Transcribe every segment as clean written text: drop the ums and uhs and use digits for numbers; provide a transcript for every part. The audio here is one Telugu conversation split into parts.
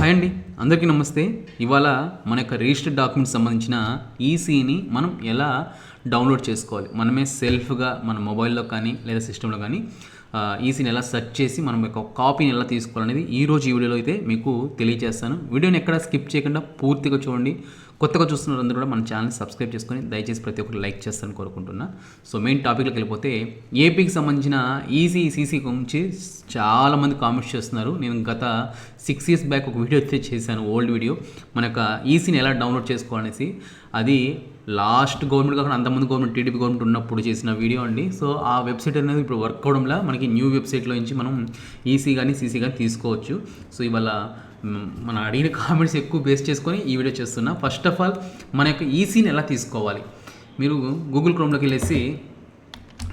హాయ్ అండి, అందరికీ నమస్తే. ఇవాళ మన యొక్క రిజిస్టర్డ్ డాక్యుమెంట్స్ సంబంధించిన ఈసీని మనం ఎలా డౌన్లోడ్ చేసుకోవాలి, మనమే సెల్ఫ్గా మన మొబైల్లో కానీ లేదా సిస్టంలో కానీ ఈసీని ఎలా సెర్చ్ చేసి మనం యొక్క కాపీని ఎలా తీసుకోవాలనేది ఈరోజు ఈ వీడియోలో అయితే మీకు తెలియజేస్తాను. వీడియోని ఎక్కడ స్కిప్ చేయకుండా పూర్తిగా చూడండి. కొత్తగా చూస్తున్న అందరూ కూడా మన ఛానల్ని సబ్స్క్రైబ్ చేసుకొని దయచేసి ప్రతి ఒక్కరు లైక్ చేస్తారని కోరుకుంటున్నా. సో మెయిన్ టాపిక్లోకి వెళ్ళిపోతే ఏపీకి సంబంధించిన సీసీ గురించి చాలామంది కామెంట్స్ చేస్తున్నారు. నేను గత 6 years బ్యాక్ ఒక వీడియో అయితే చేశాను, ఓల్డ్ వీడియో, మన యొక్క ఈసీని ఎలా డౌన్లోడ్ చేసుకోవాలనేసి. అది లాస్ట్ గవర్నమెంట్ కాకుండా అంతమంది గవర్నమెంట్ టీడీపీ గవర్నమెంట్ ఉన్నప్పుడు చేసిన వీడియో అండి. సో ఆ వెబ్సైట్ అనేది ఇప్పుడు వర్క్ అవడంలో మనకి న్యూ వెబ్సైట్లో నుంచి మనం ఈసీ కానీ సీసీ కానీ తీసుకోవచ్చు. సో ఇవాళ మన అడిగిన కామెంట్స్ ఎక్కువ బేస్ చేసుకొని ఈ వీడియో చేస్తున్నా. ఫస్ట్ ఆఫ్ ఆల్ మన యొక్క ఈసీని ఎలా తీసుకోవాలి, మీరు గూగుల్ క్రోమ్లోకి వెళ్ళేసి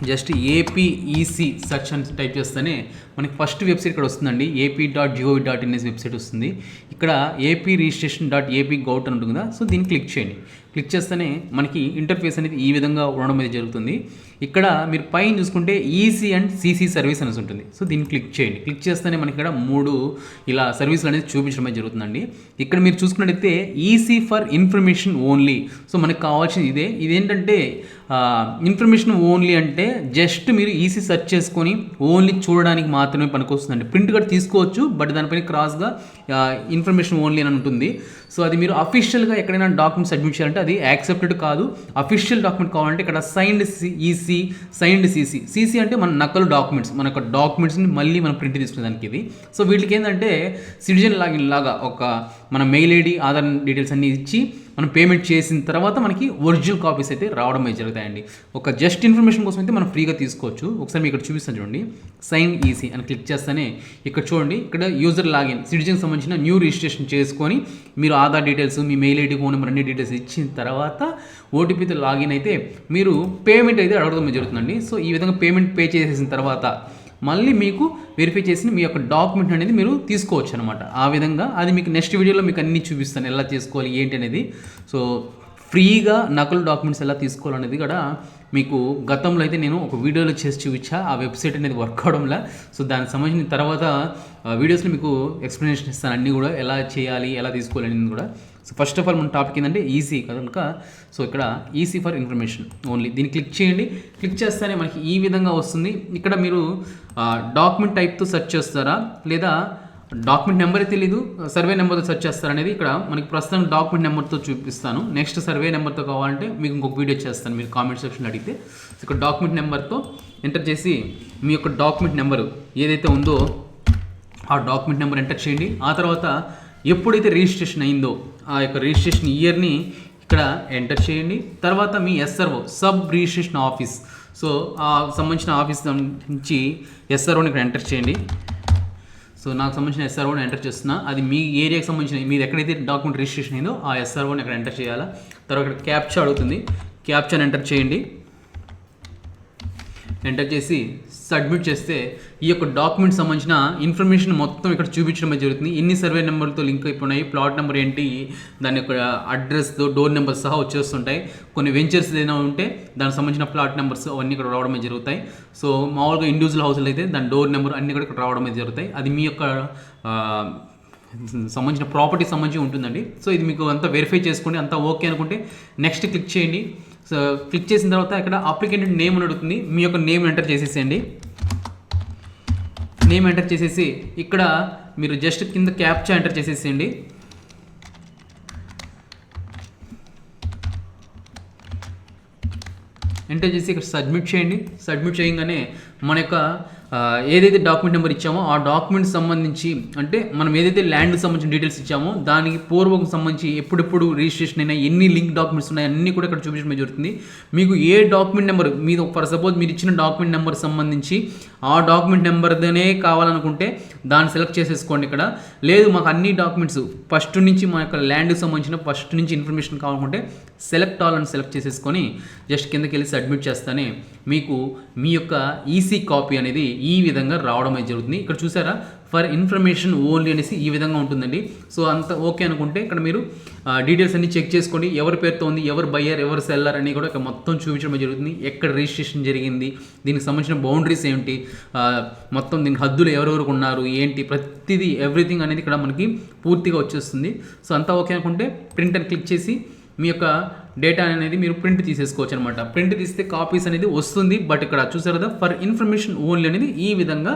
జస్ట్ ఏపీఈసీ సెర్చ్ అని టైప్ చేస్తేనే మనకి ఫస్ట్ వెబ్సైట్ ఇక్కడ వస్తుందండి. AP.gov.in వెబ్సైట్ వస్తుంది. ఇక్కడ ఏపీ రిజిస్ట్రేషన్ .apgov అని ఉంటుంది కదా, సో దీన్ని క్లిక్ చేయండి. క్లిక్ చేస్తేనే మనకి ఇంటర్ఫేస్ అనేది ఈ విధంగా ఉండడం అనేది జరుగుతుంది. ఇక్కడ మీరు పైన చూసుకుంటే ఈసీ అండ్ సీసీ సర్వీస్ అనేసి ఉంటుంది. సో దీన్ని క్లిక్ చేయండి. క్లిక్ చేస్తేనే మనకి ఇక్కడ 3 ఇలా సర్వీసులు అనేది చూపించడం అనేది జరుగుతుందండి. ఇక్కడ మీరు చూసుకున్నట్టయితే EC for information only. So మనకు కావాల్సింది ఇదేంటంటే ఇన్ఫర్మేషన్ ఓన్లీ అంటే జస్ట్ మీరు ఈసీ సెర్చ్ చేసుకొని ఓన్లీ చూడడానికి మాత్రమే పనికొస్తుందండి. ప్రింట్ కూడా తీసుకోవచ్చు, బట్ దానిపైన క్రాస్గా ఇన్ఫర్మేషన్ ఓన్లీ అని ఉంటుంది. సో అది మీరు అఫీషియల్గా ఎక్కడైనా డాక్యుమెంట్ సబ్మిట్ చేయాలంటే అది యాక్సెప్టెడ్ కాదు. అఫీషియల్ డాక్యుమెంట్ కావాలంటే ఇక్కడ signed EC, signed CC. CC అంటే మన నకలు డాక్యుమెంట్స్, మన యొక్క డాక్యుమెంట్స్ని మళ్ళీ మనం ప్రింట్ తీసుకునేదానికి ఇది. సో వీటికి ఏంటంటే సిటిజన్ లాగిన్ లాగా ఒక మన మెయిల్ ఐడి, ఆధార్ డీటెయిల్స్ అన్నీ ఇచ్చి మనం పేమెంట్ చేసిన తర్వాత మనకి ఒరిజినల్ కాపీస్ అయితే రావడం అయితే జరుగుతాయండి. ఒక జస్ట్ ఇన్ఫర్మేషన్ కోసం అయితే మనం ఫ్రీగా తీసుకోవచ్చు. ఒకసారి మీకు ఇక్కడ చూపిస్తాను చూడండి. సైన్ ఈసీ అని క్లిక్ చేస్తేనే ఇక్కడ చూడండి, ఇక్కడ యూజర్ లాగిన్ సిటిజన్కి సంబంధించిన న్యూ రిజిస్ట్రేషన్ చేసుకొని మీరు ఆధార్ డీటెయిల్స్, మీ మెయిల్ ఐడి, ఫోన్ నెంబర్ అన్ని డీటెయిల్స్ ఇచ్చిన తర్వాత ఓటీపీతో లాగిన్ అయితే మీరు పేమెంట్ అయితే అడగడం జరుగుతుందండి. సో ఈ విధంగా పేమెంట్ పే చేసేసిన తర్వాత మళ్ళీ మీకు వెరిఫై చేసి మీ యొక్క డాక్యుమెంట్ అనేది మీరు తీసుకోవచ్చు అనమాట. ఆ విధంగా అది మీకు నెక్స్ట్ వీడియోలో మీకు అన్నీ చూపిస్తాను, ఎలా తీసుకోవాలి ఏంటి అనేది. సో ఫ్రీగా నకలు డాక్యుమెంట్స్ ఎలా తీసుకోవాలనేది కూడా మీకు గతంలో అయితే నేను ఒక వీడియోలో చేసి చూపించా. ఆ వెబ్సైట్ అనేది వర్క్ అవడంలో. సో దానికి సంబంధించిన తర్వాత వీడియోస్లో మీకు ఎక్స్ప్లెనేషన్ ఇస్తాను, అన్నీ కూడా ఎలా చేయాలి, ఎలా తీసుకోవాలి అనేది కూడా. సో ఫస్ట్ ఆఫ్ ఆల్ మన టాపిక్ ఏంటంటే ఈసీ కనుక, సో ఇక్కడ ఈసీ ఫర్ ఇన్ఫర్మేషన్ ఓన్లీ దీన్ని క్లిక్ చేయండి. క్లిక్ చేస్తేనే మనకి ఈ విధంగా వస్తుంది. ఇక్కడ మీరు డాక్యుమెంట్ టైప్తో సెర్చ్ చేస్తారా లేదా డాక్యుమెంట్ నెంబరే తెలీదు, సర్వే నెంబర్తో సెర్చ్ చేస్తారనేది ఇక్కడ మనకి ప్రస్తుతం డాక్యుమెంట్ నెంబర్తో చూపిస్తాను. నెక్స్ట్ సర్వే నెంబర్తో కావాలంటే మీకు ఇంకొక వీడియో చేస్తాను, మీరు కామెంట్ సెక్షన్లో అడిగితే. ఇక్కడ డాక్యుమెంట్ నెంబర్తో ఎంటర్ చేసి మీ యొక్క డాక్యుమెంట్ నెంబరు ఏదైతే ఉందో ఆ డాక్యుమెంట్ నెంబర్ ఎంటర్ చేయండి. ఆ తర్వాత ఎప్పుడైతే రిజిస్ట్రేషన్ అయిందో ఆ యొక్క రిజిస్ట్రేషన్ ఇయర్ని ఇక్కడ ఎంటర్ చేయండి. తర్వాత మీ SRO sub registration office, so ఆ సంబంధించిన ఆఫీస్ నుంచి SROని ఇక్కడ ఎంటర్ చేయండి. సో నాకు సంబంధించిన SROని ఎంటర్ చేస్తున్నా. అది మీ ఏరియాకి సంబంధించిన, మీరు ఎక్కడైతే డాక్యుమెంట్ రిజిస్ట్రేషన్ అయిందో ఆ SROని అక్కడ ఎంటర్ చేయాలా. తర్వాత ఇక్కడ క్యాప్చా అడుగుతుంది, క్యాప్చాని ఎంటర్ చేయండి. ఎంటర్ చేసి సబ్మిట్ చేస్తే ఈ యొక్క డాక్యుమెంట్ సంబంధించిన ఇన్ఫర్మేషన్ మొత్తం ఇక్కడ చూపించడం జరుగుతుంది. ఎన్ని సర్వే నెంబర్తో లింక్ అయిపోయినాయి, ప్లాట్ నెంబర్ ఏంటి, దాని యొక్క అడ్రస్తో డోర్ నెంబర్ సహా వచ్చేస్తుంటాయి. కొన్ని వెంచర్స్ ఏదైనా ఉంటే దానికి సంబంధించిన ప్లాట్ నెంబర్స్ అవన్నీ ఇక్కడ రావడమే జరుగుతాయి. సో మామూలుగా ఇండివిజువల్ హౌస్లు అయితే దాని డోర్ నెంబర్ అన్నీ కూడా ఇక్కడ రావడమే జరుగుతాయి. అది మీ యొక్క సంబంధించిన ప్రాపర్టీ సంబంధించి ఉంటుందండి. సో ఇది మీకు అంతా వెరిఫై చేసుకోండి, అంతా ఓకే అనుకుంటే నెక్స్ట్ క్లిక్ చేయండి. సో క్లిక్ చేసిన తర్వాత ఇక్కడ అప్లికెంట్ నేమ్ అని అడుగుతుంది, మీ యొక్క నేమ్ ఎంటర్ చేసేసేయండి. నేమ్ ఎంటర్ చేసేసి ఇక్కడ మీరు జస్ట్ కింద క్యాప్చా ఎంటర్ చేసేసేయండి. ఎంటర్ చేసి ఇక్కడ సబ్మిట్ చేయండి. సబ్మిట్ చేయగానే మన యొక్క ఏదైతే డాక్యుమెంట్ నెంబర్ ఇచ్చామో ఆ డాక్యుమెంట్ సంబంధించి, అంటే మనం ఏదైతే ల్యాండ్కి సంబంధించిన డీటెయిల్స్ ఇచ్చామో దానికి పూర్వకం సంబంధించి ఎప్పుడెప్పుడు రిజిస్ట్రేషన్ అయినా ఎన్ని లింక్ డాక్యుమెంట్స్ ఉన్నాయి అన్నీ కూడా ఇక్కడ చూపించడం జరుగుతుంది. మీకు ఏ డాక్యుమెంట్ నెంబర్ మీరు ఫర్ సపోజ్ మీరు ఇచ్చిన డాక్యుమెంట్ నెంబర్ సంబంధించి ఆ డాక్యుమెంట్ నెంబర్దనే కావాలనుకుంటే దాన్ని సెలెక్ట్ చేసేసుకోండి. ఇక్కడ లేదు మాకు అన్ని డాక్యుమెంట్స్ ఫస్ట్ నుంచి మన యొక్క ల్యాండ్కి సంబంధించిన ఫస్ట్ నుంచి ఇన్ఫర్మేషన్ కావాలనుకుంటే సెలెక్ట్ ఆల్ అని సెలెక్ట్ చేసేసుకొని జస్ట్ కిందకి వెళ్ళి సబ్మిట్ చేస్తానే మీకు మీ యొక్క ఈసీ కాపీ అనేది ఈ విధంగా రావడం అయితే జరుగుతుంది. ఇక్కడ చూసారా ఫర్ ఇన్ఫర్మేషన్ ఓన్లీ అనేసి ఈ విధంగా ఉంటుందండి. సో అంత ఓకే అనుకుంటే ఇక్కడ మీరు డీటెయిల్స్ అన్ని చెక్ చేసుకోండి. ఎవరి పేరుతో ఉంది, ఎవరు బయ్యర్, ఎవరు సెల్లర్ అని కూడా ఇక్కడ మొత్తం చూపించడం జరుగుతుంది. ఎక్కడ రిజిస్ట్రేషన్ జరిగింది, దీనికి సంబంధించిన బౌండరీస్ ఏంటి, మొత్తం దీనికి హద్దులు ఎవరెవరికి ఉన్నారు ఏంటి, ప్రతిదీ ఎవ్రీథింగ్ అనేది ఇక్కడ మనకి పూర్తిగా వచ్చేస్తుంది. సో అంతా ఓకే అనుకుంటే ప్రింట్ అని క్లిక్ చేసి మీ యొక్క డేటా అనేది మీరు ప్రింట్ తీసేసుకోవచ్చు అనమాట. ప్రింట్ తీస్తే కాపీస్ అనేది వస్తుంది. బట్ ఇక్కడ చూసారు కదా, ఫర్ ఇన్ఫర్మేషన్ ఓన్లీ అనేది ఈ విధంగా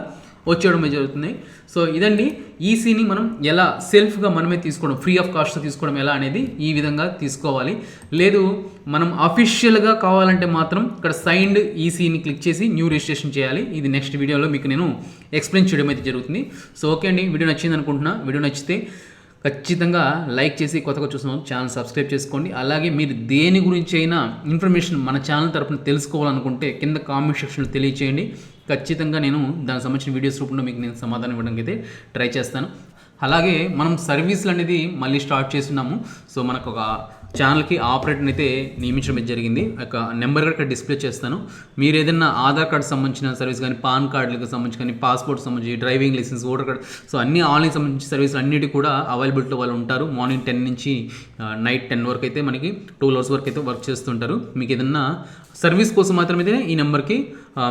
వచ్చేయడం జరుగుతుంది. సో ఇదండి ఈసీని మనం ఎలా సెల్ఫ్గా మనమే తీసుకోవడం, ఫ్రీ ఆఫ్ కాస్ట్ తీసుకోవడం ఎలా అనేది ఈ విధంగా తీసుకోవాలి. లేదు మనం అఫీషియల్గా కావాలంటే మాత్రం ఇక్కడ సైన్డ్ ఈసీని క్లిక్ చేసి న్యూ రిజిస్ట్రేషన్ చేయాలి. ఇది నెక్స్ట్ వీడియోలో మీకు నేను ఎక్స్ప్లెయిన్ చేయడం అయితే జరుగుతుంది. సో ఓకే అండి, వీడియో నచ్చింది అనుకుంటున్నా. వీడియో నచ్చితే ఖచ్చితంగా లైక్ చేసి కొత్తగా చూస్తున్నాం ఛానల్ సబ్స్క్రైబ్ చేసుకోండి. అలాగే మీరు దేని గురించి అయినా ఇన్ఫర్మేషన్ మన ఛానల్ తరపున తెలుసుకోవాలనుకుంటే కింద కామెంట్ సెక్షన్లో తెలియచేయండి. ఖచ్చితంగా నేను దానికి సంబంధించిన వీడియోస్ రూపంలో మీకు నేను సమాధానం ఇవ్వడానికి అయితే ట్రై చేస్తాను. అలాగే మనం సర్వీసులు అనేది మళ్ళీ స్టార్ట్ చేస్తున్నాము. సో మనకు ఒక ఛానల్కి ఆపరేటర్ని అయితే నియమించడం జరిగింది. ఒక నెంబర్ ఇక్కడ డిస్ప్లే చేస్తాను. మీరు ఏదైనా ఆధార్ కార్డు సంబంధించిన సర్వీస్ కానీ, పాన్ కార్డులకు సంబంధించి కానీ, పాస్పోర్ట్ సంబంధించి, driving licence, voter card, so అన్ని ఆన్లైన్ సంబంధించిన సర్వీసులు అన్నిటి కూడా అవైలబిలిటీ వాళ్ళు ఉంటారు. మార్నింగ్ 10 నుంచి నైట్ 10 వరకు అయితే మనకి 2 hours వరకు అయితే వర్క్ చేస్తుంటారు. మీకు ఏదన్నా సర్వీస్ కోసం మాత్రమైతే ఈ నెంబర్కి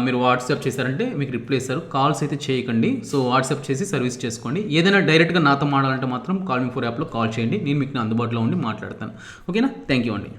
మీరు వాట్సాప్ చేశారంటే మీకు రిప్లై ఇస్తారు. కాల్స్ అయితే చేయకండి. సో వాట్సాప్ చేసి సర్వీస్ చేసుకోండి. ఏదైనా డైరెక్ట్గా నాతో మాట్లాడాలంటే మాత్రం కాల్ మీ 4 యాప్లో కాల్ చేయండి. నేను మీకు అందుబాటులో ఉండి మాట్లాడతాను. ఓకేనా? థ్యాంక్ యూ అండి.